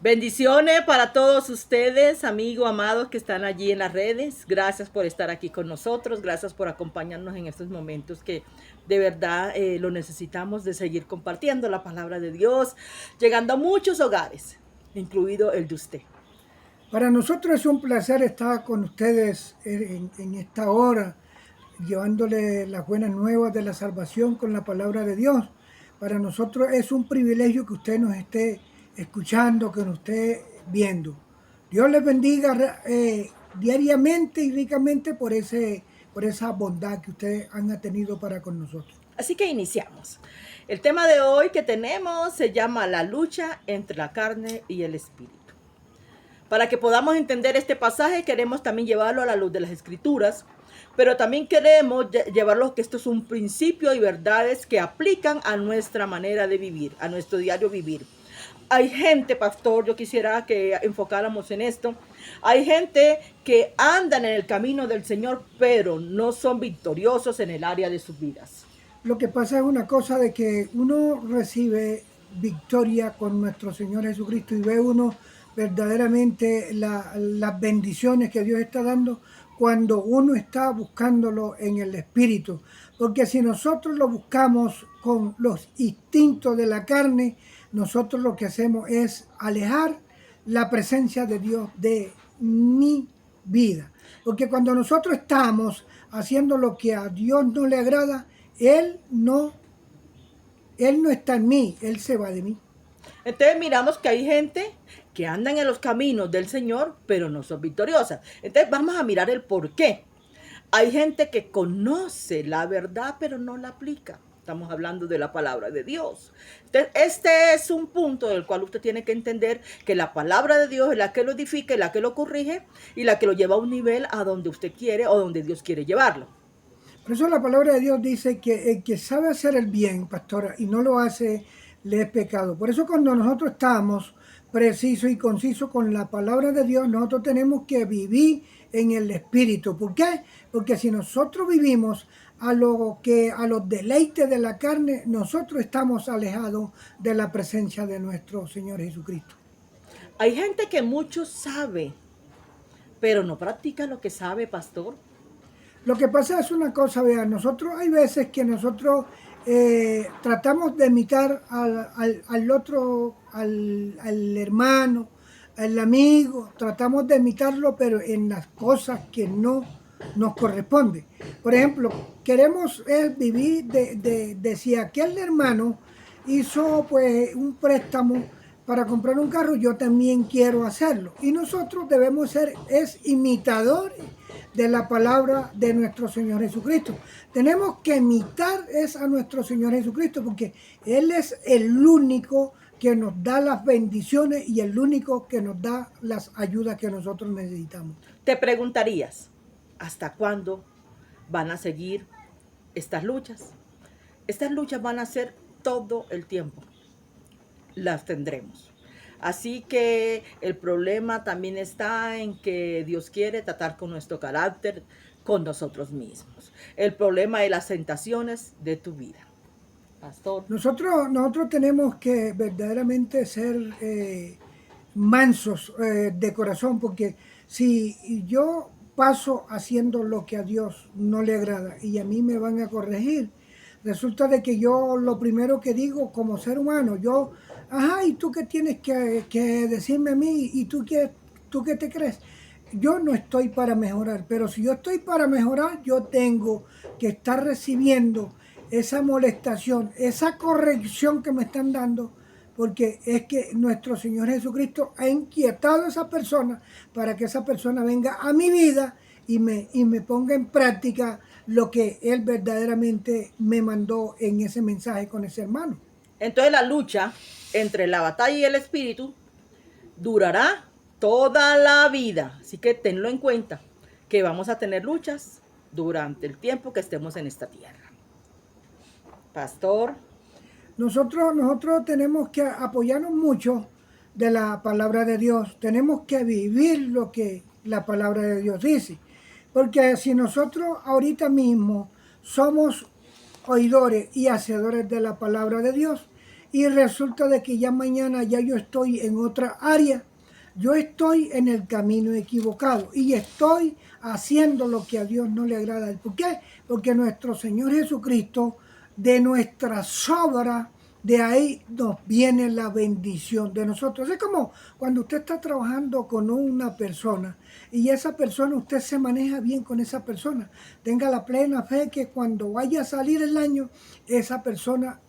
Bendiciones para todos ustedes, amigos, amados que están allí en las redes. Gracias por estar aquí con nosotros, gracias por acompañarnos en estos momentos que de verdad lo necesitamos de seguir compartiendo la palabra de Dios, llegando a muchos hogares, incluido el de usted. Para nosotros es un placer estar con ustedes en esta hora, llevándole las buenas nuevas de la salvación con la palabra de Dios. Para nosotros es un privilegio que usted nos esté escuchando, que nos esté viendo. Dios les bendiga diariamente y ricamente por esa bondad que ustedes han tenido para con nosotros. Así que iniciamos. El tema de hoy que tenemos se llama la lucha entre la carne y el espíritu. Para que podamos entender este pasaje, queremos también llevarlo a la luz de las Escrituras, pero también queremos llevarlo que esto es un principio y verdades que aplican a nuestra manera de vivir, a nuestro diario vivir. Hay gente, pastor, yo quisiera que enfocáramos en esto. Hay gente que andan en el camino del Señor, pero no son victoriosos en el área de sus vidas. Lo que pasa es una cosa de que uno recibe victoria con nuestro Señor Jesucristo y ve uno verdaderamente las bendiciones que Dios está dando cuando uno está buscándolo en el Espíritu. Porque si nosotros lo buscamos con los instintos de la carne, nosotros lo que hacemos es alejar la presencia de Dios de mi vida. Porque cuando nosotros estamos haciendo lo que a Dios no le agrada, él no, él no está en mí, Él se va de mí. Entonces miramos que hay gente que andan en los caminos del Señor, pero no son victoriosas. Entonces vamos a mirar el por qué. Hay gente que conoce la verdad, pero no la aplica. Estamos hablando de la palabra de Dios. Entonces, este es un punto del cual usted tiene que entender que la palabra de Dios es la que lo edifica, la que lo corrige y la que lo lleva a un nivel a donde usted quiere o donde Dios quiere llevarlo. Por eso la palabra de Dios dice que el que sabe hacer el bien, pastora, y no lo hace, le es pecado. Por eso cuando nosotros estamos precisos y concisos con la palabra de Dios, nosotros tenemos que vivir en el Espíritu. ¿Por qué? Porque si nosotros vivimos a los deleites de la carne, nosotros estamos alejados de la presencia de nuestro Señor Jesucristo. Hay gente que mucho sabe, pero no practica lo que sabe, pastor. Lo que pasa es una cosa, vean, nosotros hay veces que nosotros tratamos de imitar al otro, al hermano, al amigo, tratamos de imitarlo, pero en las cosas que no nos corresponde. Por ejemplo, queremos vivir de si aquel hermano hizo pues un préstamo para comprar un carro, yo también quiero hacerlo. Y nosotros debemos ser imitadores de la palabra de nuestro Señor Jesucristo. Tenemos que imitar a nuestro Señor Jesucristo porque Él es el único que nos da las bendiciones y el único que nos da las ayudas que nosotros necesitamos. Te preguntarías, ¿hasta cuándo van a seguir estas luchas? Estas luchas van a ser todo el tiempo. Las tendremos. Así que el problema también está en que Dios quiere tratar con nuestro carácter, con nosotros mismos. El problema es las tentaciones de tu vida. Pastor. Nosotros tenemos que verdaderamente ser mansos de corazón, porque si yo paso haciendo lo que a Dios no le agrada y a mí me van a corregir, resulta de que yo lo primero que digo como ser humano, ¿y tú qué tienes que decirme a mí? ¿Y tú qué te crees? Yo no estoy para mejorar, pero si yo estoy para mejorar, yo tengo que estar recibiendo esa molestación, esa corrección que me están dando, porque es que nuestro Señor Jesucristo ha inquietado a esa persona para que esa persona venga a mi vida y me ponga en práctica lo que Él verdaderamente me mandó en ese mensaje con ese hermano. Entonces la lucha entre la batalla y el espíritu durará toda la vida. Así que tenlo en cuenta que vamos a tener luchas durante el tiempo que estemos en esta tierra. Pastor. Nosotros tenemos que apoyarnos mucho de la palabra de Dios. Tenemos que vivir lo que la palabra de Dios dice. Porque si nosotros ahorita mismo somos oidores y hacedores de la palabra de Dios, y resulta de que ya mañana ya yo estoy en otra área. Yo estoy en el camino equivocado y estoy haciendo lo que a Dios no le agrada. ¿Por qué? Porque nuestro Señor Jesucristo, de nuestra sobra, de ahí nos viene la bendición de nosotros. Es como cuando usted está trabajando con una persona y esa persona, usted se maneja bien con esa persona. Tenga la plena fe que cuando vaya a salir el año, esa persona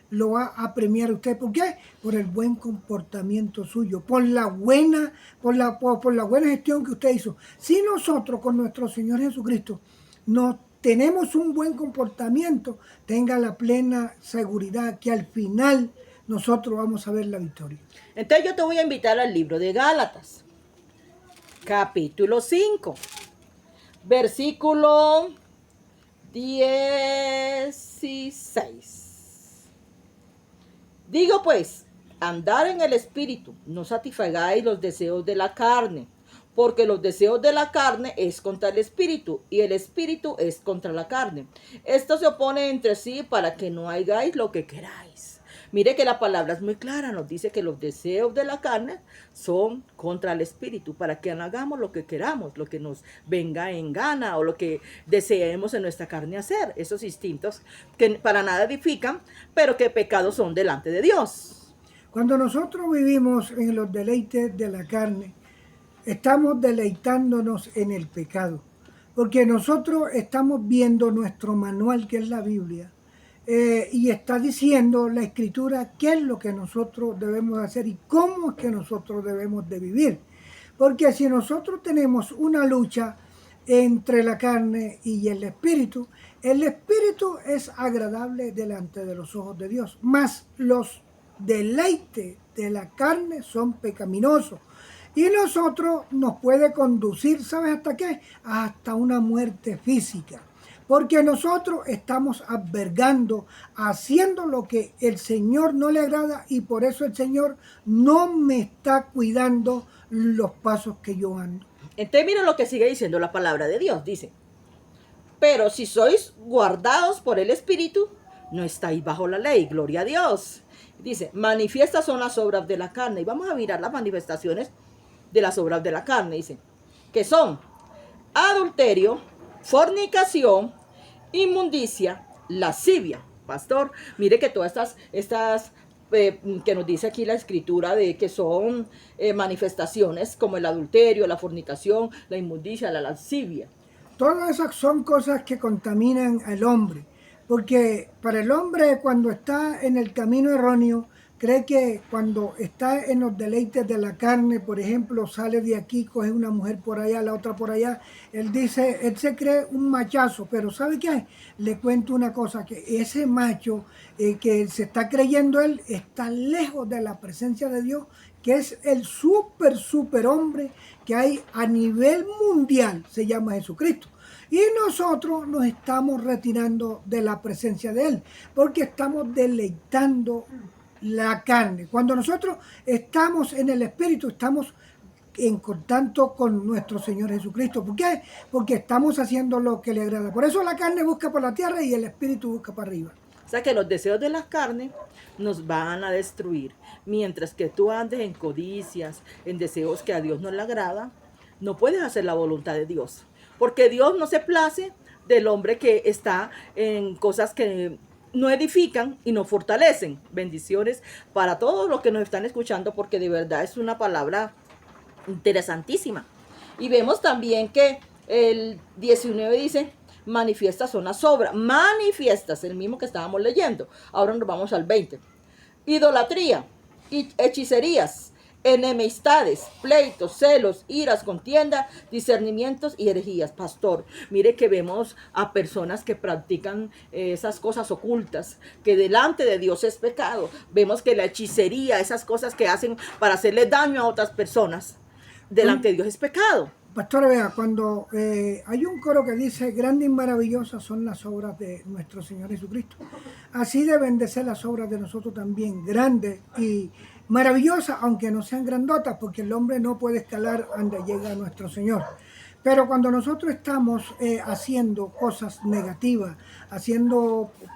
lo va a premiar usted. ¿Por qué? Por el buen comportamiento suyo, por la buena gestión que usted hizo. Si nosotros con nuestro Señor Jesucristo nos tenemos un buen comportamiento, tenga la plena seguridad que al final nosotros vamos a ver la victoria. Entonces yo te voy a invitar al libro de Gálatas, capítulo 5, versículo 16. Digo pues, andar en el Espíritu, no satisfagáis los deseos de la carne, porque los deseos de la carne es contra el Espíritu, y el Espíritu es contra la carne. Esto se opone entre sí para que no hagáis lo que queráis. Mire que la palabra es muy clara, nos dice que los deseos de la carne son contra el Espíritu, para que no hagamos lo que queramos, lo que nos venga en gana o lo que deseemos en nuestra carne hacer. Esos instintos que para nada edifican, pero que pecados son delante de Dios. Cuando nosotros vivimos en los deleites de la carne, estamos deleitándonos en el pecado, porque nosotros estamos viendo nuestro manual, que es la Biblia, y está diciendo la Escritura qué es lo que nosotros debemos hacer y cómo es que nosotros debemos de vivir. Porque si nosotros tenemos una lucha entre la carne y el espíritu es agradable delante de los ojos de Dios, mas los deleites de la carne son pecaminosos. Y nosotros nos puede conducir, ¿sabes hasta qué? Hasta una muerte física. Porque nosotros estamos albergando, haciendo lo que el Señor no le agrada y por eso el Señor no me está cuidando los pasos que yo ando. Entonces miren lo que sigue diciendo la palabra de Dios. Dice, pero si sois guardados por el Espíritu, no estáis bajo la ley. Gloria a Dios. Dice, manifiestas son las obras de la carne. Y vamos a mirar las manifestaciones de las obras de la carne. Dice, que son adulterio, fornicación, inmundicia, lascivia. Pastor, mire que todas estas que nos dice aquí la escritura de que son manifestaciones como el adulterio, la fornicación, la inmundicia, la lascivia. Todas esas son cosas que contaminan al hombre, porque para el hombre cuando está en el camino erróneo, cree que cuando está en los deleites de la carne, por ejemplo, sale de aquí, coge una mujer por allá, la otra por allá, él se cree un machazo, pero ¿sabe qué? Le cuento una cosa, que ese macho que se está creyendo él está lejos de la presencia de Dios, que es el super hombre que hay a nivel mundial, se llama Jesucristo. Y nosotros nos estamos retirando de la presencia de Él, porque estamos deleitando la carne. Cuando nosotros estamos en el Espíritu, estamos en contacto con nuestro Señor Jesucristo. ¿Por qué? Porque estamos haciendo lo que le agrada. Por eso la carne busca por la tierra y el Espíritu busca para arriba. O sea que los deseos de la carne nos van a destruir. Mientras que tú andes en codicias, en deseos que a Dios no le agrada, no puedes hacer la voluntad de Dios. Porque Dios no se place del hombre que está en cosas que no edifican y no fortalecen. Bendiciones para todos los que nos están escuchando, porque de verdad es una palabra interesantísima. Y vemos también que el 19 dice, manifiestas son las obras. Manifiestas, el mismo que estábamos leyendo. Ahora nos vamos al 20. Idolatría, hechicerías, enemistades, pleitos, celos, iras, contienda, discernimientos y herejías. Pastor, mire que vemos a personas que practican esas cosas ocultas, que delante de Dios es pecado. Vemos que la hechicería, esas cosas que hacen para hacerle daño a otras personas, delante de Dios es pecado. Pastor, vea, cuando hay un coro que dice, grandes y maravillosas son las obras de nuestro Señor Jesucristo. Así deben de ser las obras de nosotros también, grandes y maravillosas, aunque no sean grandotas, porque el hombre no puede escalar donde llega nuestro Señor. Pero cuando nosotros estamos haciendo cosas negativas,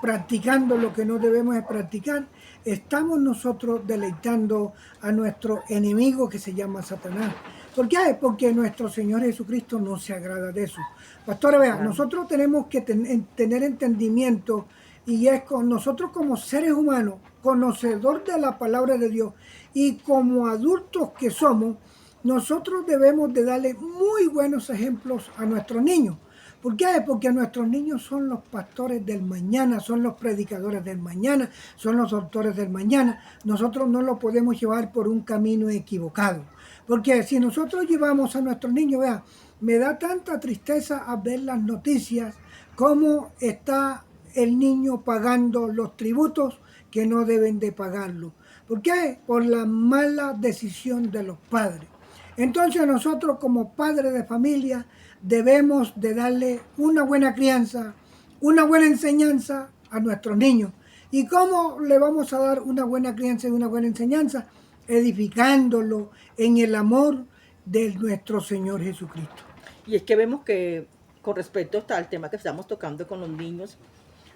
practicando lo que no debemos de practicar, estamos nosotros deleitando a nuestro enemigo que se llama Satanás. ¿Por qué? Porque nuestro Señor Jesucristo no se agrada de eso. Pastora, vea, Claro. nosotros tenemos que tener entendimiento y es con nosotros como seres humanos, conocedor de la palabra de Dios y como adultos que somos, nosotros debemos de darle muy buenos ejemplos a nuestros niños. ¿Por qué? Porque nuestros niños son los pastores del mañana, son los predicadores del mañana, son los doctores del mañana. Nosotros no los podemos llevar por un camino equivocado. Porque si nosotros llevamos a nuestros niños, vea, me da tanta tristeza a ver las noticias, cómo está el niño pagando los tributos que no deben de pagarlo. ¿Por qué? Por la mala decisión de los padres. Entonces nosotros como padres de familia debemos de darle una buena crianza, una buena enseñanza a nuestros niños. ¿Y cómo le vamos a dar una buena crianza y una buena enseñanza? Edificándolo en el amor de nuestro Señor Jesucristo. Y es que vemos que con respecto al tema que estamos tocando con los niños,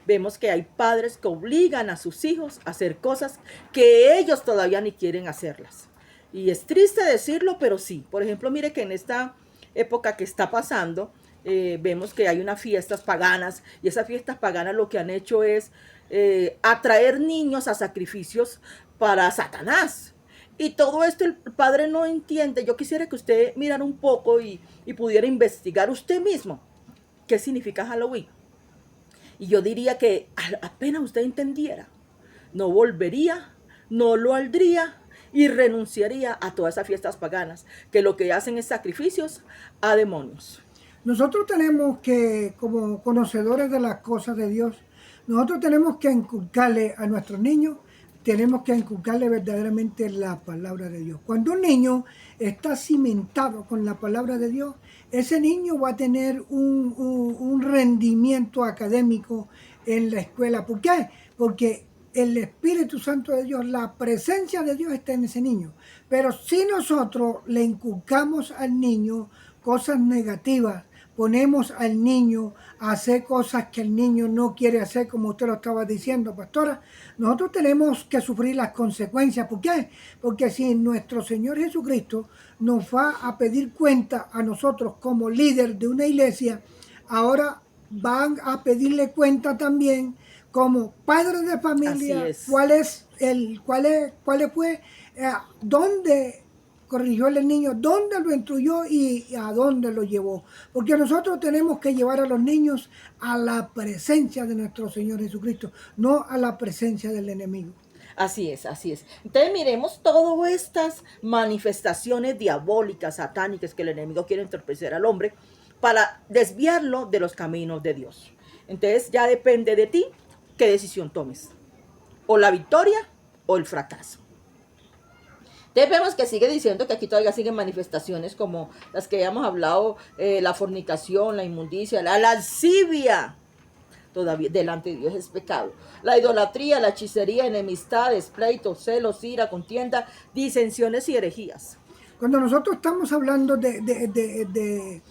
vemos que hay padres que obligan a sus hijos a hacer cosas que ellos todavía ni quieren hacerlas. Y es triste decirlo, pero sí. Por ejemplo, mire que en esta época que está pasando, vemos que hay unas fiestas paganas y esas fiestas paganas lo que han hecho es atraer niños a sacrificios para Satanás. Y todo esto el padre no entiende. Yo quisiera que usted mirara un poco y pudiera investigar usted mismo qué significa Halloween. Y yo diría que apenas usted entendiera, no volvería, no lo aldría y renunciaría a todas esas fiestas paganas, que lo que hacen es sacrificios a demonios. Nosotros tenemos que, como conocedores de las cosas de Dios, nosotros tenemos que inculcarle a nuestros niños, tenemos que inculcarle verdaderamente la palabra de Dios. Cuando un niño está cimentado con la palabra de Dios, ese niño va a tener un rendimiento académico en la escuela. ¿Por qué? Porque el Espíritu Santo de Dios, la presencia de Dios está en ese niño. Pero si nosotros le inculcamos al niño cosas negativas, ponemos al niño a hacer cosas que el niño no quiere hacer, como usted lo estaba diciendo, pastora, nosotros tenemos que sufrir las consecuencias. ¿Por qué? Porque si nuestro Señor Jesucristo nos va a pedir cuenta a nosotros como líder de una iglesia, ahora van a pedirle cuenta también como padres de familia, cuál fue, dónde corrigió el niño, dónde lo instruyó y a dónde lo llevó. Porque nosotros tenemos que llevar a los niños a la presencia de nuestro Señor Jesucristo, no a la presencia del enemigo. Así es, así es. Entonces miremos todas estas manifestaciones diabólicas, satánicas que el enemigo quiere entorpecer al hombre para desviarlo de los caminos de Dios. Entonces ya depende de ti qué decisión tomes. O la victoria o el fracaso. Entonces vemos que sigue diciendo que aquí todavía siguen manifestaciones como las que ya hemos hablado, la fornicación, la inmundicia, la lascivia. Todavía delante de Dios es pecado. La idolatría, la hechicería, enemistades, pleitos, celos, ira, contienda, disensiones y herejías. Cuando nosotros estamos hablando de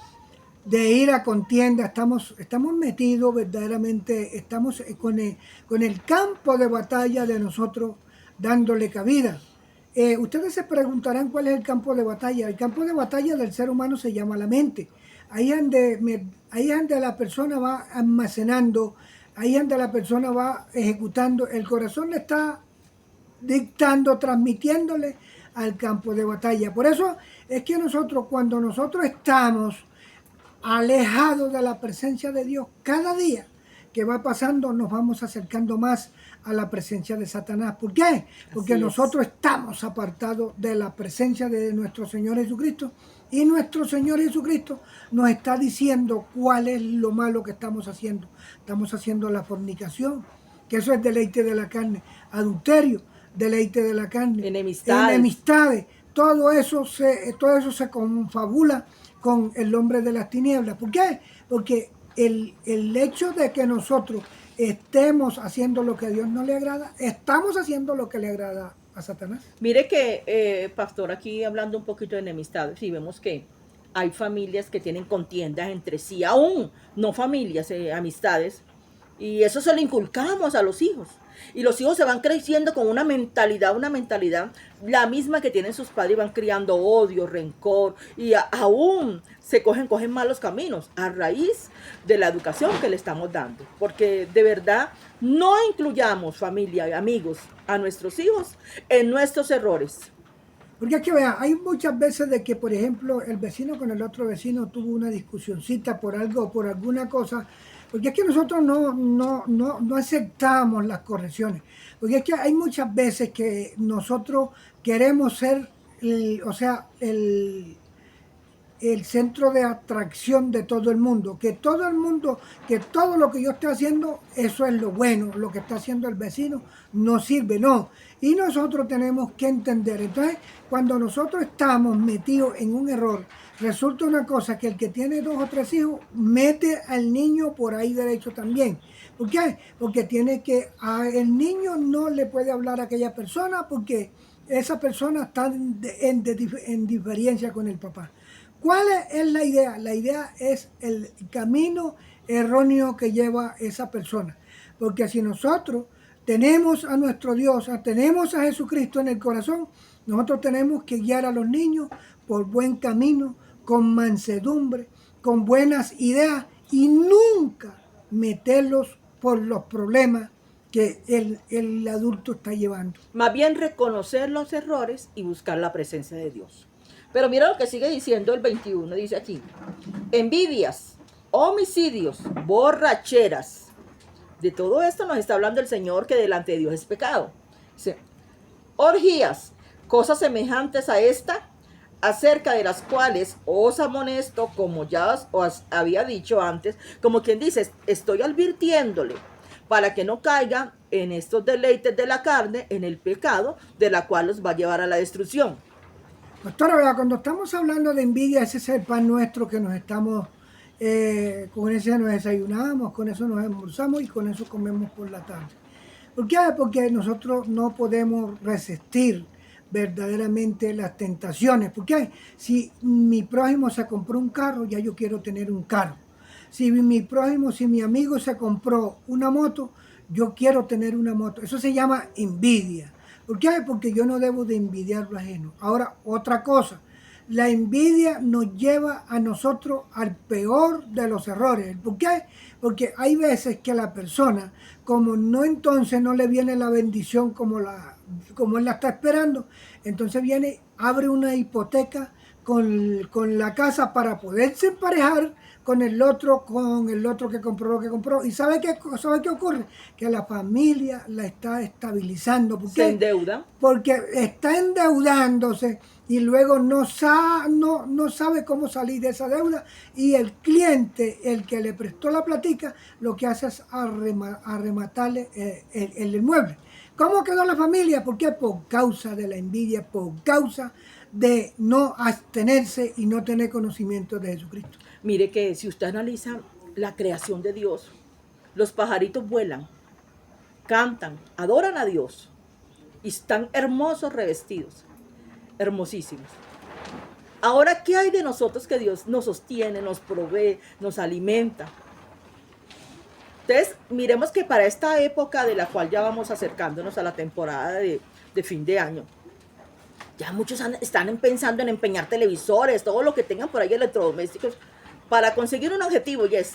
ir a contienda, estamos metidos verdaderamente, estamos con el campo de batalla de nosotros dándole cabida. Ustedes se preguntarán cuál es el campo de batalla. El campo de batalla del ser humano se llama la mente. Ahí es donde la persona va almacenando, ahí es donde la persona va ejecutando. El corazón le está dictando, transmitiéndole al campo de batalla. Por eso es que nosotros, cuando nosotros estamos alejados de la presencia de Dios, cada día que va pasando nos vamos acercando más a la presencia de Satanás. ¿Por qué? Porque nosotros estamos apartados de la presencia de nuestro Señor Jesucristo y nuestro Señor Jesucristo nos está diciendo cuál es lo malo que estamos haciendo. Estamos haciendo la fornicación, que eso es deleite de la carne, adulterio, deleite de la carne, enemistades. Todo eso se confabula con el hombre de las tinieblas. ¿Por qué? Porque el hecho de que nosotros estemos haciendo lo que a Dios no le agrada, estamos haciendo lo que le agrada a Satanás. Mire que, pastor, aquí hablando un poquito de enemistades, sí vemos que hay familias que tienen contiendas entre sí, aún no familias, amistades, y eso se lo inculcamos a los hijos. Y los hijos se van creciendo con una mentalidad, la misma que tienen sus padres, y van criando odio, rencor, y aún cogen malos caminos a raíz de la educación que le estamos dando. Porque de verdad no incluyamos, familia y amigos, a nuestros hijos en nuestros errores. Porque es que vea, hay muchas veces de que, por ejemplo, el vecino con el otro vecino tuvo una discusioncita por algo, por alguna cosa, porque es que nosotros no aceptamos las correcciones. Porque es que hay muchas veces que nosotros queremos ser, el centro de atracción de todo el mundo, que todo lo que yo esté haciendo, eso es lo bueno, lo que está haciendo el vecino no sirve, no. Y nosotros tenemos que entender. Entonces, cuando nosotros estamos metidos en un error, resulta una cosa que el que tiene 2 o 3 hijos mete al niño por ahí derecho también. ¿Por qué? Porque el niño no le puede hablar a aquella persona porque esa persona está en diferencia con el papá. ¿Cuál es la idea? La idea es el camino erróneo que lleva esa persona. Porque si nosotros tenemos a nuestro Dios, tenemos a Jesucristo en el corazón, nosotros tenemos que guiar a los niños por buen camino, con mansedumbre, con buenas ideas y nunca meterlos por los problemas que el adulto está llevando. Más bien reconocer los errores y buscar la presencia de Dios. Pero mira lo que sigue diciendo el 21, dice aquí: envidias, homicidios, borracheras. De todo esto nos está hablando el Señor, que delante de Dios es pecado. Dice, orgías, cosas semejantes a esta, acerca de las cuales os amonesto, como ya os había dicho antes, como quien dice, estoy advirtiéndole para que no caigan en estos deleites de la carne, en el pecado, de la cual los va a llevar a la destrucción. Pastora, vea, cuando estamos hablando de envidia, ese es el pan nuestro que nos estamos, con ese nos desayunamos, con eso nos almorzamos y con eso comemos por la tarde. ¿Por qué? Porque nosotros no podemos resistir verdaderamente las tentaciones. ¿Por qué? Si mi prójimo se compró un carro, ya yo quiero tener un carro. Si mi amigo se compró una moto, yo quiero tener una moto. Eso se llama envidia. ¿Por qué? Porque yo no debo de envidiar lo ajeno. Ahora, otra cosa. La envidia nos lleva a nosotros al peor de los errores. ¿Por qué? Porque hay veces que la persona, como no entonces no le viene la bendición como él la está esperando, entonces abre una hipoteca con la casa para poderse emparejar con el otro que compró lo que compró. ¿Y sabe qué ocurre? Que la familia la está estabilizando. ¿Por qué? Se endeuda. Porque está endeudándose y luego no sabe cómo salir de esa deuda, y el cliente, el que le prestó la platica, lo que hace es arrematarle el inmueble. ¿Cómo quedó la familia? ¿Por qué? Por causa de la envidia, por causa de no abstenerse y no tener conocimiento de Jesucristo. Mire que si usted analiza la creación de Dios, los pajaritos vuelan, cantan, adoran a Dios y están hermosos revestidos, hermosísimos. Ahora, ¿qué hay de nosotros que Dios nos sostiene, nos provee, nos alimenta? Entonces, miremos que para esta época de la cual ya vamos acercándonos a la temporada de fin de año, ya muchos están pensando en empeñar televisores, todo lo que tengan por ahí electrodomésticos, para conseguir un objetivo, y es,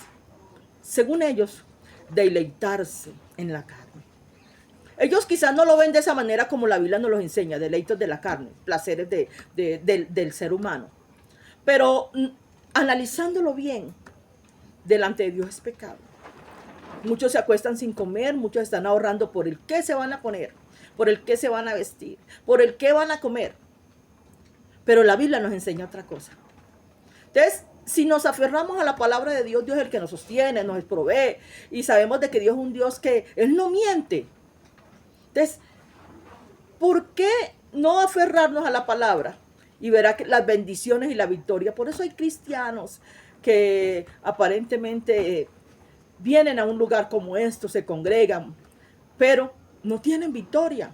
según ellos, deleitarse en la carne. Ellos quizás no lo ven de esa manera como la Biblia nos los enseña, deleitos de la carne, placeres del ser humano. Pero analizándolo bien, delante de Dios es pecado. Muchos se acuestan sin comer, muchos están ahorrando por el qué se van a poner, por el qué se van a vestir, por el qué van a comer. Pero la Biblia nos enseña otra cosa. Entonces, si nos aferramos a la palabra de Dios, Dios es el que nos sostiene, nos provee, y sabemos de que Dios es un Dios que Él no miente. Entonces, ¿por qué no aferrarnos a la palabra? Y verá que las bendiciones y la victoria. Por eso hay cristianos que aparentemente vienen a un lugar como esto, se congregan, pero no tienen victoria.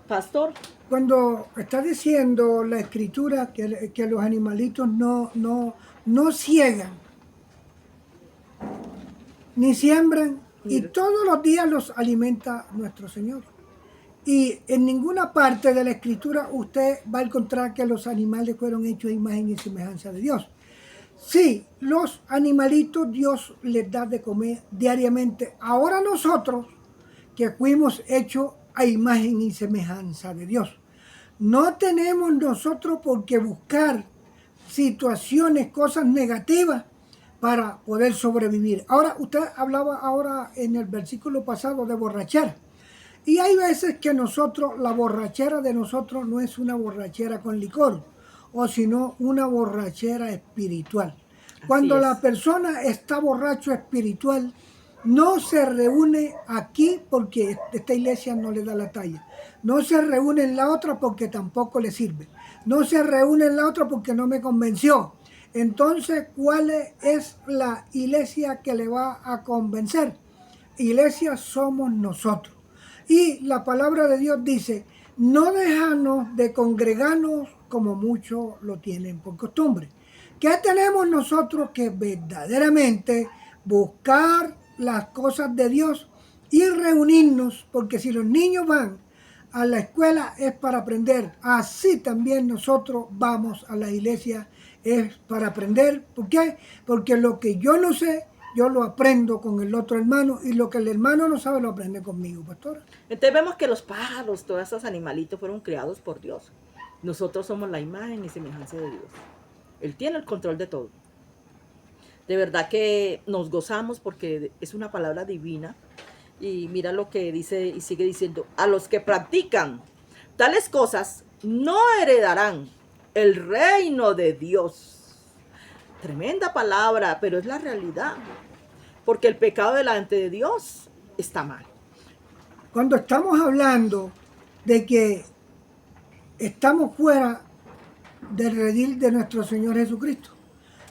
Pastor, Cuando está diciendo la escritura que los animalitos no ciegan, ni siembran, y Mira. todos los días los alimenta nuestro Señor. Y en ninguna parte de la escritura usted va a encontrar que los animales fueron hechos a imagen y semejanza de Dios. Sí, los animalitos Dios les da de comer diariamente. Ahora nosotros, que fuimos hechos a imagen y semejanza de Dios, no tenemos nosotros por qué buscar situaciones, cosas negativas para poder sobrevivir. Ahora, usted hablaba ahora en el versículo pasado de borrachera. Y hay veces que nosotros, la borrachera de nosotros no es una borrachera con licor, o sino una borrachera espiritual. Cuando la persona está borracho espiritual, no se reúne aquí porque esta iglesia no le da la talla. No se reúne en la otra porque tampoco le sirve. No se reúne en la otra porque no me convenció. Entonces, ¿cuál es la iglesia que le va a convencer? Iglesia somos nosotros. Y la palabra de Dios dice, no dejarnos de congregarnos como muchos lo tienen por costumbre. ¿Qué tenemos nosotros que verdaderamente buscar las cosas de Dios y reunirnos? Porque si los niños van a la escuela es para aprender, así también nosotros vamos a la iglesia es para aprender. ¿Por qué? Porque lo que yo no sé, yo lo aprendo con el otro hermano, y lo que el hermano no sabe lo aprende conmigo, pastora. Entonces vemos que los pájaros, todos esos animalitos fueron creados por Dios. Nosotros somos la imagen y semejanza de Dios. Él tiene el control de todo. De verdad que nos gozamos porque es una palabra divina. Y mira lo que dice y sigue diciendo. A los que practican tales cosas no heredarán el reino de Dios. Tremenda palabra, pero es la realidad. Porque el pecado delante de Dios está mal. Cuando estamos hablando de que estamos fuera del redil de nuestro Señor Jesucristo,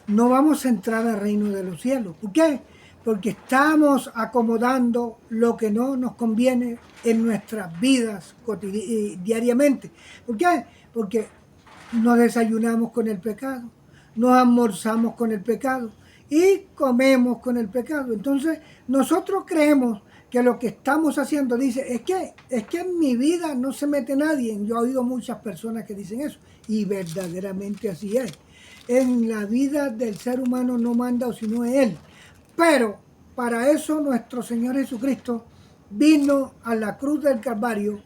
no vamos a entrar al reino de los cielos. ¿Por qué? Porque estamos acomodando lo que no nos conviene en nuestras vidas diariamente. ¿Por qué? Porque nos desayunamos con el pecado, nos almorzamos con el pecado y comemos con el pecado. Entonces nosotros creemos que lo que estamos haciendo, dice, es que en mi vida no se mete nadie. Yo he oído muchas personas que dicen eso, y verdaderamente así es. En la vida del ser humano no manda sino Él. Pero para eso nuestro Señor Jesucristo vino a la cruz del Calvario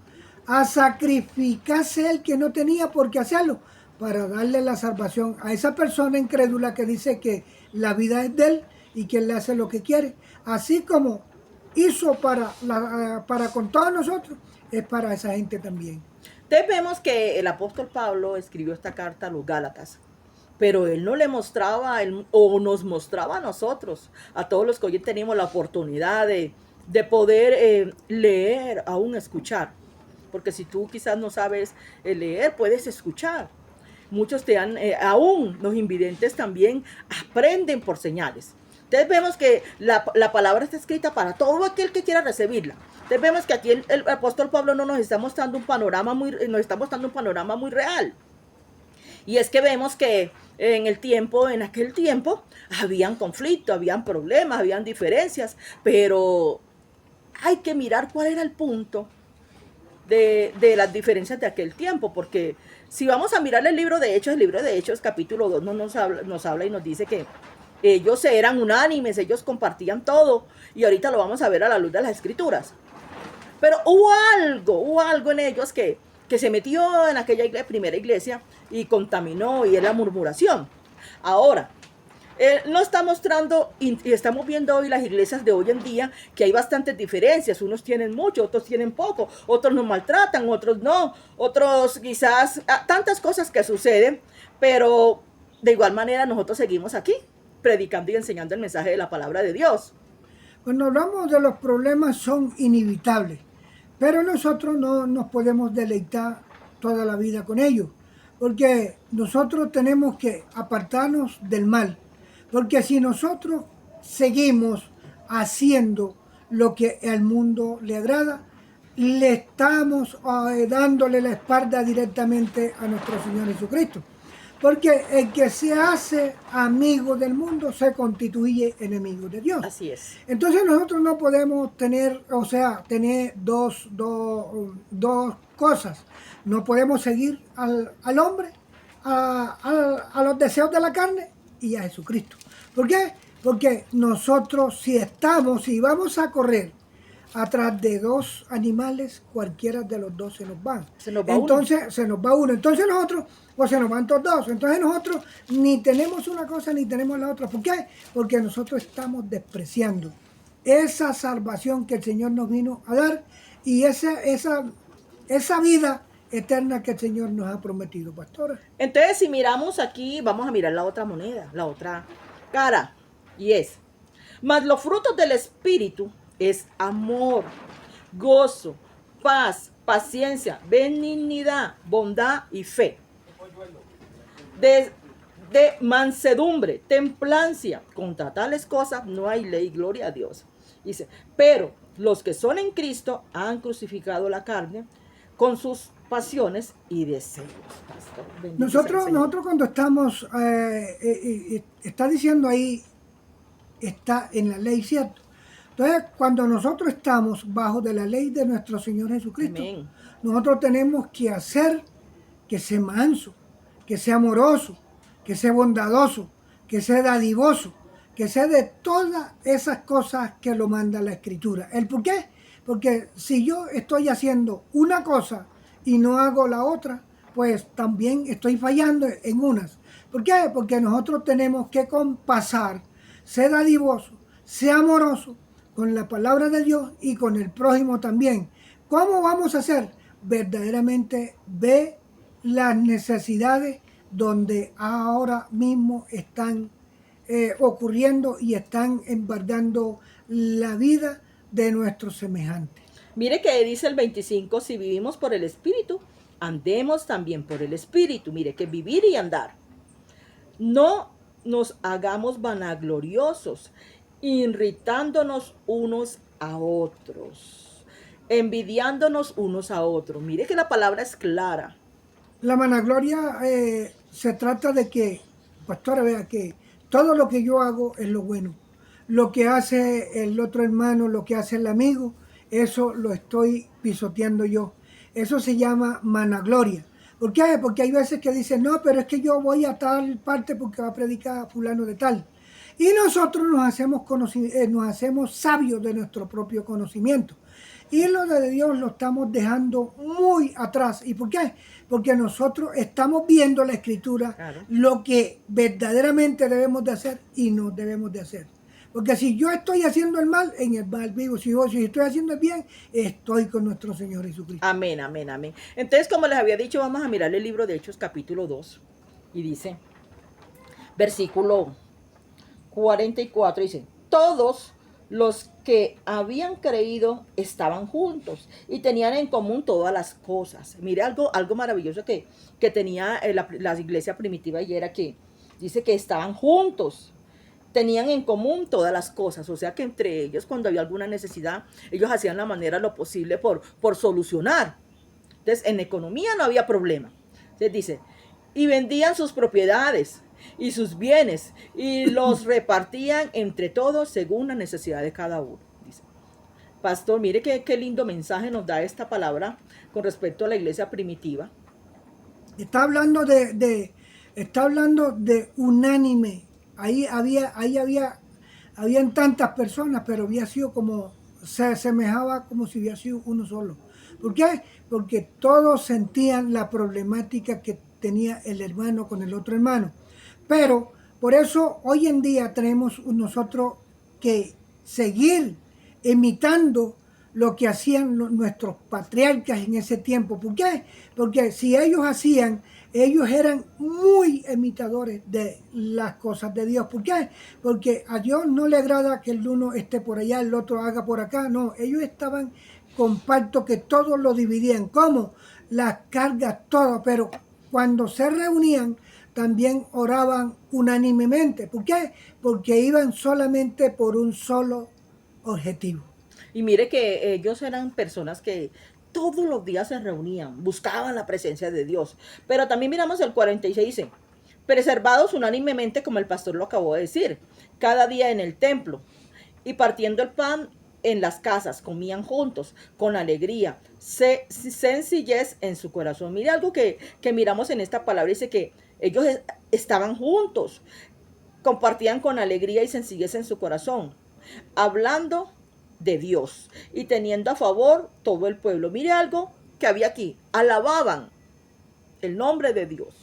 a sacrificarse Él, que no tenía por qué hacerlo, para darle la salvación a esa persona incrédula que dice que la vida es de Él y que Él le hace lo que quiere. Así como hizo para con todos nosotros, es para esa gente también. Entonces vemos que el apóstol Pablo escribió esta carta a los Gálatas, pero él no le mostraba, o nos mostraba a nosotros, a todos los que hoy tenemos la oportunidad de poder leer, aún escuchar. Porque si tú quizás no sabes leer, puedes escuchar. Muchos aún los invidentes también aprenden por señales. Entonces vemos que la palabra está escrita para todo aquel que quiera recibirla. Entonces vemos que aquí el apóstol Pablo no nos está mostrando un panorama muy real. Y es que vemos que en aquel tiempo, habían conflictos, habían problemas, habían diferencias, pero hay que mirar cuál era el punto de las diferencias de aquel tiempo, porque si vamos a mirar el libro de Hechos capítulo 2 nos habla y nos dice que ellos eran unánimes, ellos compartían todo, y ahorita lo vamos a ver a la luz de las escrituras. Pero hubo algo en ellos que se metió en aquella primera iglesia y contaminó, y es la murmuración. Ahora, no está mostrando, y estamos viendo hoy las iglesias de hoy en día, que hay bastantes diferencias. Unos tienen mucho, otros tienen poco, otros nos maltratan, otros no, otros quizás, tantas cosas que suceden, pero de igual manera nosotros seguimos aquí, predicando y enseñando el mensaje de la palabra de Dios. Cuando hablamos de los problemas, son inevitables, pero nosotros no nos podemos deleitar toda la vida con ellos, porque nosotros tenemos que apartarnos del mal, porque si nosotros seguimos haciendo lo que al mundo le agrada, le estamos dándole la espalda directamente a nuestro Señor Jesucristo. Porque el que se hace amigo del mundo se constituye enemigo de Dios. Así es. Entonces nosotros no podemos tener, tener dos cosas. No podemos seguir al hombre, a los deseos de la carne y a Jesucristo. ¿Por qué? Porque nosotros si vamos a correr atrás de dos animales, cualquiera de los dos se nos van. Se nos va Entonces uno. se nos va uno. Entonces nosotros, pues se nos van todos dos. Entonces nosotros ni tenemos una cosa ni tenemos la otra. ¿Por qué? Porque nosotros estamos despreciando esa salvación que el Señor nos vino a dar y esa vida eterna que el Señor nos ha prometido, pastora. Entonces, si miramos aquí, vamos a mirar la otra moneda, la otra cara. Y es, mas los frutos del Espíritu es amor, gozo, paz, paciencia, benignidad, bondad y fe. De mansedumbre, templancia. Contra tales cosas no hay ley, gloria a Dios. Dice, pero los que son en Cristo han crucificado la carne con sus pasiones y deseos. Pastor, Nosotros cuando estamos, está diciendo ahí, está en la ley, ¿cierto? Entonces, cuando nosotros estamos bajo de la ley de nuestro Señor Jesucristo, amén, nosotros tenemos que hacer que sea manso, que sea amoroso, que sea bondadoso, que sea dadivoso, que sea de todas esas cosas que lo manda la Escritura. ¿El por qué? Porque si yo estoy haciendo una cosa y no hago la otra, pues también estoy fallando en unas. ¿Por qué? Porque nosotros tenemos que compasar, ser dadivoso, ser amoroso con la palabra de Dios y con el prójimo también. ¿Cómo vamos a hacer? Verdaderamente ve las necesidades donde ahora mismo están ocurriendo y están embargando la vida de nuestros semejantes. Mire que dice el 25, si vivimos por el Espíritu, andemos también por el Espíritu. Mire que vivir y andar. No nos hagamos vanagloriosos, irritándonos unos a otros, envidiándonos unos a otros. Mire que la palabra es clara. La vanagloria se trata de que, pastora, vea que todo lo que yo hago es lo bueno. Lo que hace el otro hermano, lo que hace el amigo, eso lo estoy pisoteando yo. Eso se llama vanagloria. ¿Por qué? Porque hay veces que dicen, no, pero es que yo voy a tal parte porque va a predicar fulano de tal. Y nosotros nos hacemos sabios de nuestro propio conocimiento. Y lo de Dios lo estamos dejando muy atrás. ¿Y por qué? Porque nosotros estamos viendo la Escritura, Claro. lo que verdaderamente debemos de hacer y no debemos de hacer. Porque si yo estoy haciendo el mal, en el mal vivo. Si estoy haciendo el bien, estoy con nuestro Señor Jesucristo. Amén, amén, amén. Entonces, como les había dicho, vamos a mirar el libro de Hechos capítulo 2. Y dice, versículo 44, dice, todos los que habían creído estaban juntos y tenían en común todas las cosas. Mire algo maravilloso que tenía la iglesia primitiva y era que dice que estaban juntos. Tenían en común todas las cosas, o sea que entre ellos cuando había alguna necesidad, ellos hacían la manera lo posible por solucionar. Entonces, en economía no había problema. Entonces dice, y vendían sus propiedades y sus bienes y los repartían entre todos según la necesidad de cada uno. Dice, pastor, mire qué lindo mensaje nos da esta palabra con respecto a la iglesia primitiva. Está hablando está hablando de unánime. Habían tantas personas, pero había sido como, se asemejaba como si hubiera sido uno solo. ¿Por qué? Porque todos sentían la problemática que tenía el hermano con el otro hermano. Pero por eso hoy en día tenemos nosotros que seguir imitando lo que hacían nuestros patriarcas en ese tiempo. ¿Por qué? Porque si ellos eran muy imitadores de las cosas de Dios. ¿Por qué? Porque a Dios no le agrada que el uno esté por allá, el otro haga por acá. No, ellos estaban compactos que todos lo dividían. ¿Cómo? Las cargas, todo. Pero cuando se reunían, también oraban unánimemente. ¿Por qué? Porque iban solamente por un solo objetivo. Y mire que ellos eran personas que todos los días se reunían, buscaban la presencia de Dios. Pero también miramos el 46, dice, preservados unánimemente, como el pastor lo acabó de decir, cada día en el templo, y partiendo el pan en las casas, comían juntos, con alegría, sencillez en su corazón. Mire algo que miramos en esta palabra, dice que ellos estaban juntos, compartían con alegría y sencillez en su corazón, hablando de Dios y teniendo a favor todo el pueblo. Mire algo que había aquí, alababan el nombre de Dios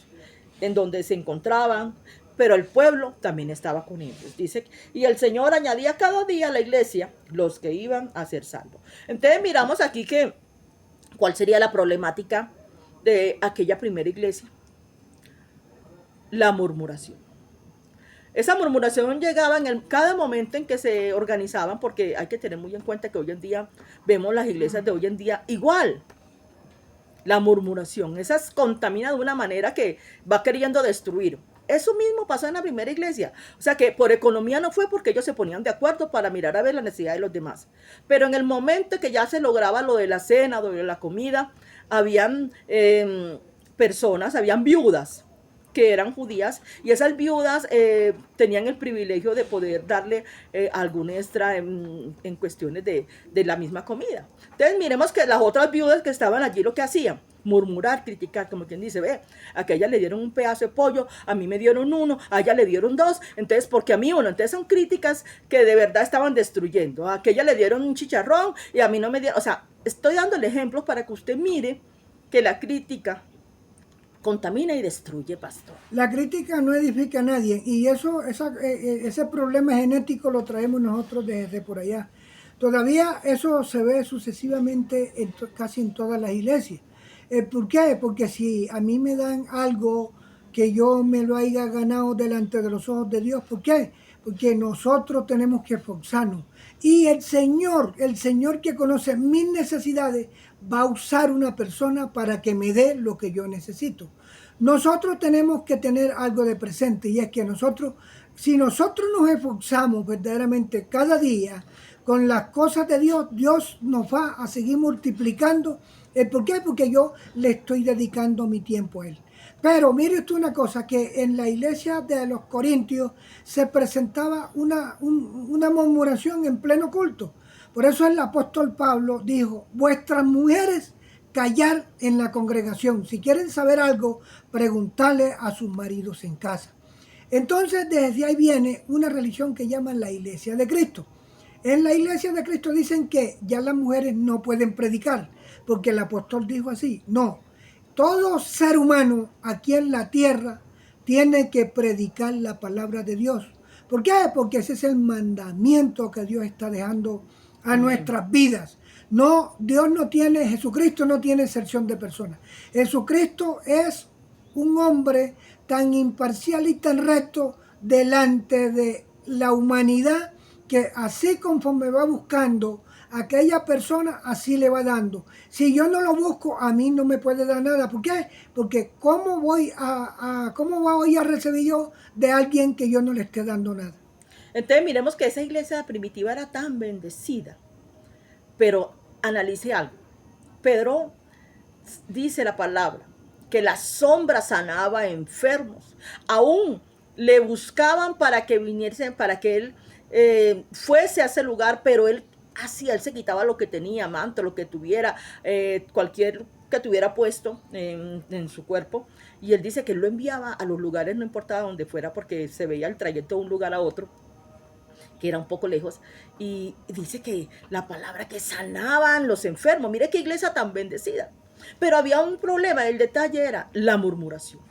en donde se encontraban, pero el pueblo también estaba con ellos. Dice, y el Señor añadía cada día a la iglesia los que iban a ser salvos. Entonces miramos aquí que cuál sería la problemática de aquella primera iglesia. La murmuración. Esa murmuración llegaba en cada momento en que se organizaban, porque hay que tener muy en cuenta que hoy en día vemos las iglesias de hoy en día igual. La murmuración, esa contamina de una manera que va queriendo destruir. Eso mismo pasó en la primera iglesia. O sea que por economía no fue, porque ellos se ponían de acuerdo para mirar a ver la necesidad de los demás. Pero en el momento que ya se lograba lo de la cena, lo de la comida, habían personas, habían viudas que eran judías, y esas viudas tenían el privilegio de poder darle algún extra en cuestiones de la misma comida. Entonces miremos que las otras viudas que estaban allí lo que hacían, murmurar, criticar, como quien dice, ve, a aquella le dieron un pedazo de pollo, a mí me dieron uno, a ella le dieron dos, entonces porque a mí uno. Entonces son críticas que de verdad estaban destruyendo. A aquella le dieron un chicharrón y a mí no me dieron. O sea, estoy dando el ejemplo para que usted mire que la crítica contamina y destruye, pastor. La crítica no edifica a nadie, y ese problema genético lo traemos nosotros desde por allá. Todavía eso se ve sucesivamente casi en todas las iglesias. ¿Por qué? Porque si a mí me dan algo que yo me lo haya ganado delante de los ojos de Dios, ¿por qué? Porque nosotros tenemos que esforzarnos. Y el Señor que conoce mis necesidades, va a usar una persona para que me dé lo que yo necesito. Nosotros tenemos que tener algo de presente, y es que si nosotros nos esforzamos verdaderamente cada día con las cosas de Dios, Dios nos va a seguir multiplicando. ¿Por qué? Porque yo le estoy dedicando mi tiempo a Él. Pero mire usted una cosa, que en la iglesia de los Corintios se presentaba una murmuración en pleno culto. Por eso el apóstol Pablo dijo, vuestras mujeres callar en la congregación. Si quieren saber algo, preguntarle a sus maridos en casa. Entonces desde ahí viene una religión que llaman la Iglesia de Cristo. En la Iglesia de Cristo dicen que ya las mujeres no pueden predicar, porque el apóstol dijo así. No, todo ser humano aquí en la tierra tiene que predicar la palabra de Dios. ¿Por qué? Porque ese es el mandamiento que Dios está dejando a nuestras vidas. No, Jesucristo no tiene excepción de personas. Jesucristo es un hombre tan imparcial y tan recto delante de la humanidad, que así conforme va buscando a aquella persona, así le va dando. Si yo no lo busco, a mí no me puede dar nada. ¿Por qué? Porque ¿cómo voy a recibir yo de alguien que yo no le esté dando nada? Entonces miremos que esa iglesia primitiva era tan bendecida. Pero analice algo. Pedro dice la palabra que la sombra sanaba enfermos. Aún le buscaban para que viniese, para que él fuese a ese lugar, pero él se quitaba lo que tenía, manto, lo que tuviera, cualquier que tuviera puesto en su cuerpo. Y él dice que él lo enviaba a los lugares, no importaba dónde fuera, porque se veía el trayecto de un lugar a otro, que era un poco lejos, y dice que la palabra que sanaban los enfermos. Mire qué iglesia tan bendecida. Pero había un problema, el detalle era la murmuración.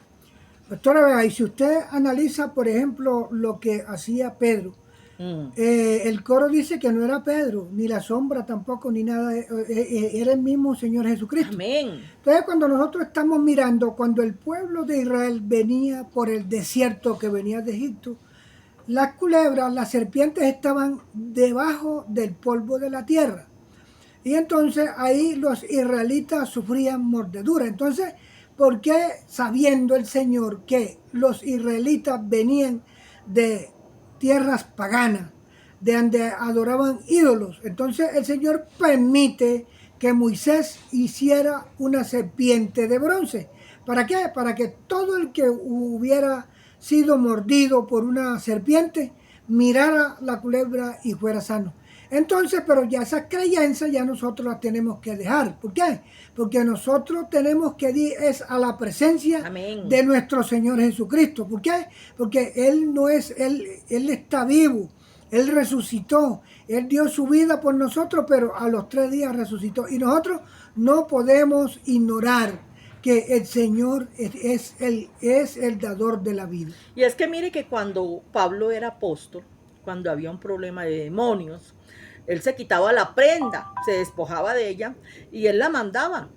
Doctora, y si usted analiza, por ejemplo, lo que hacía Pedro, el coro dice que no era Pedro, ni la sombra tampoco, ni nada, era el mismo Señor Jesucristo. Amén. Entonces, cuando nosotros estamos mirando, cuando el pueblo de Israel venía por el desierto que venía de Egipto, las culebras, las serpientes estaban debajo del polvo de la tierra. Y entonces ahí los israelitas sufrían mordedura. Entonces, ¿por qué, sabiendo el Señor que los israelitas venían de tierras paganas, de donde adoraban ídolos, entonces el Señor permite que Moisés hiciera una serpiente de bronce. ¿Para qué? Para que todo el que hubiera sido mordido por una serpiente mirara la culebra y fuera sano. Entonces, pero ya esa creencia ya nosotros la tenemos que dejar. ¿Por qué? Porque nosotros tenemos que ir es a la presencia Amén. de nuestro Señor Jesucristo. ¿Por qué? Porque Él no es, Él está vivo. Él resucitó, Él dio su vida por nosotros, pero a los 3 días resucitó. Y nosotros no podemos ignorar que el Señor es el dador de la vida. Y es que mire que cuando Pablo era apóstol, cuando había un problema de demonios, él se quitaba la prenda, se despojaba de ella y él la mandaba.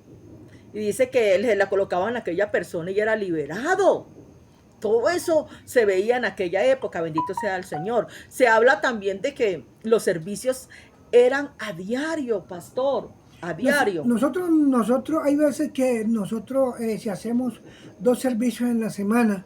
Y dice que él se la colocaba en aquella persona y era liberado. Todo eso se veía en aquella época, bendito sea el Señor. Se habla también de que los servicios eran a diario, pastor, a diario. Nosotros hay veces que nosotros, si hacemos 2 servicios en la semana,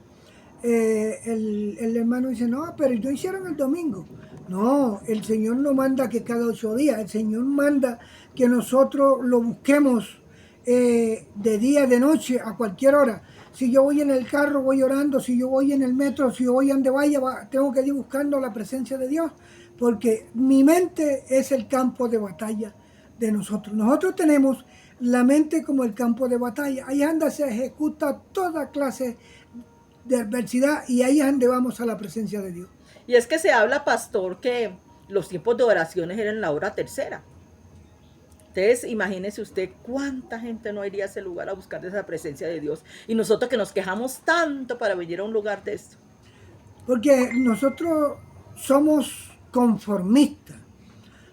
el hermano dice, no, pero yo hicieron el domingo. No, el Señor no manda que cada 8 días, el Señor manda que nosotros lo busquemos de día, de noche, a cualquier hora. Si yo voy en el carro, voy orando. Si yo voy en el metro, si yo voy donde vaya, tengo que ir buscando la presencia de Dios. Porque mi mente es el campo de batalla de nosotros. Nosotros tenemos la mente como el campo de batalla. Ahí es donde se ejecuta toda clase de adversidad y ahí es donde vamos a la presencia de Dios. Y es que se habla, pastor, que los tiempos de oraciones eran la hora tercera. Entonces, imagínese usted cuánta gente no iría a ese lugar a buscar esa presencia de Dios. Y nosotros que nos quejamos tanto para venir a un lugar de esto. Porque nosotros somos conformistas.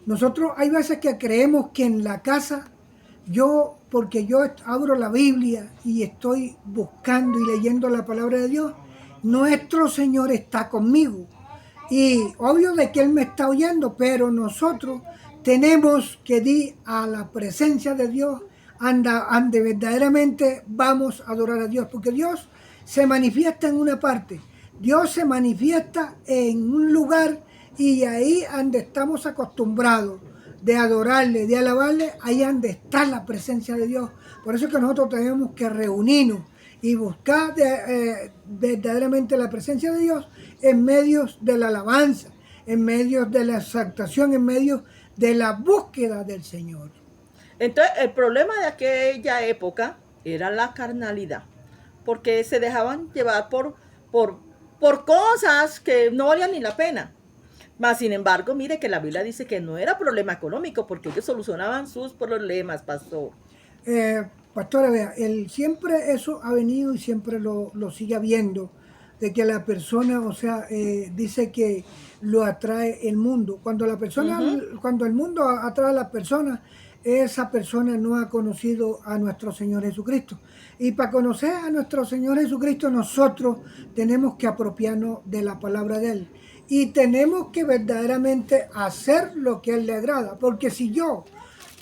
Nosotros hay veces que creemos que en la casa, porque yo abro la Biblia y estoy buscando y leyendo la palabra de Dios, nuestro Señor está conmigo. Y obvio de que Él me está oyendo, pero nosotros tenemos que ir a la presencia de Dios, ande verdaderamente vamos a adorar a Dios, porque Dios se manifiesta en una parte, Dios se manifiesta en un lugar y ahí donde estamos acostumbrados de adorarle, de alabarle, ahí donde está la presencia de Dios. Por eso es que nosotros tenemos que reunirnos y buscar verdaderamente la presencia de Dios en medio de la alabanza, en medio de la exaltación, en medio de la búsqueda del Señor. Entonces, el problema de aquella época era la carnalidad, porque se dejaban llevar por cosas que no valían ni la pena. Mas, sin embargo, mire que la Biblia dice que no era problema económico, porque ellos solucionaban sus problemas, pastor. Pastora, vea, siempre eso ha venido y siempre lo sigue habiendo, de que la persona, o sea, dice que lo atrae el mundo. Cuando la persona, cuando el mundo atrae a la persona, esa persona no ha conocido a nuestro Señor Jesucristo. Y para conocer a nuestro Señor Jesucristo, nosotros tenemos que apropiarnos de la palabra de Él. Y tenemos que verdaderamente hacer lo que a Él le agrada. Porque si yo,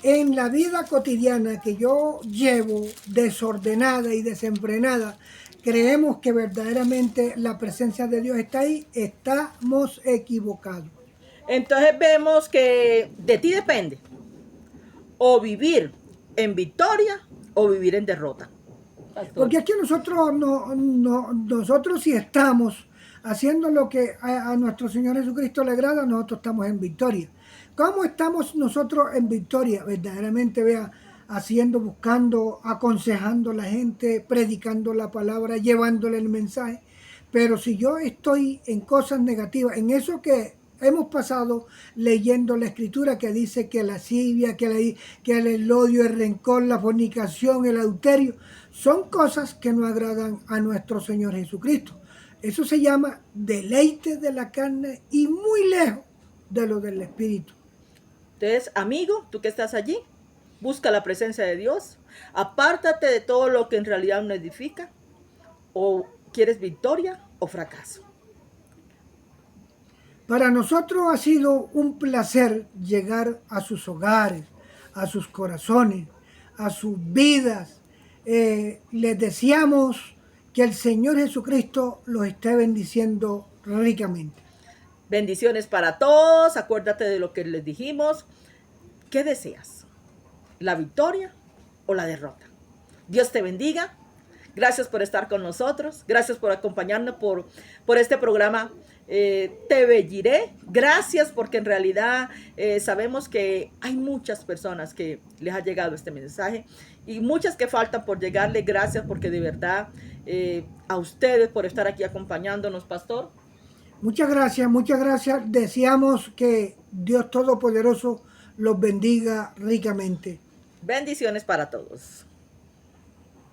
en la vida cotidiana que yo llevo desordenada y desenfrenada, creemos que verdaderamente la presencia de Dios está ahí, estamos equivocados. Entonces vemos que de ti depende o vivir en victoria o vivir en derrota. Pastor. Porque es que nosotros si estamos haciendo lo que a nuestro Señor Jesucristo le agrada, nosotros estamos en victoria. ¿Cómo estamos nosotros en victoria? Verdaderamente, vea, haciendo, buscando, aconsejando a la gente, predicando la palabra, llevándole el mensaje. Pero si yo estoy en cosas negativas, en eso que hemos pasado leyendo la escritura que dice que la lascivia, que el odio, el rencor, la fornicación, el adulterio, son cosas que no agradan a nuestro Señor Jesucristo. Eso se llama deleite de la carne y muy lejos de lo del Espíritu. Entonces, amigo, tú que estás allí, busca la presencia de Dios, apártate de todo lo que en realidad no edifica, o quieres victoria o fracaso. Para nosotros ha sido un placer llegar a sus hogares, a sus corazones, a sus vidas. Les deseamos que el Señor Jesucristo los esté bendiciendo ricamente. Bendiciones para todos. Acuérdate de lo que les dijimos. ¿Qué deseas? la victoria o la derrota. Dios te bendiga. Gracias por estar con nosotros. Gracias por acompañarnos por este programa. Te belliré. Gracias porque en realidad sabemos que hay muchas personas que les ha llegado este mensaje y muchas que faltan por llegarle. Gracias porque de verdad a ustedes por estar aquí acompañándonos, pastor. Muchas gracias, muchas gracias. Deseamos que Dios Todopoderoso los bendiga ricamente. Bendiciones para todos.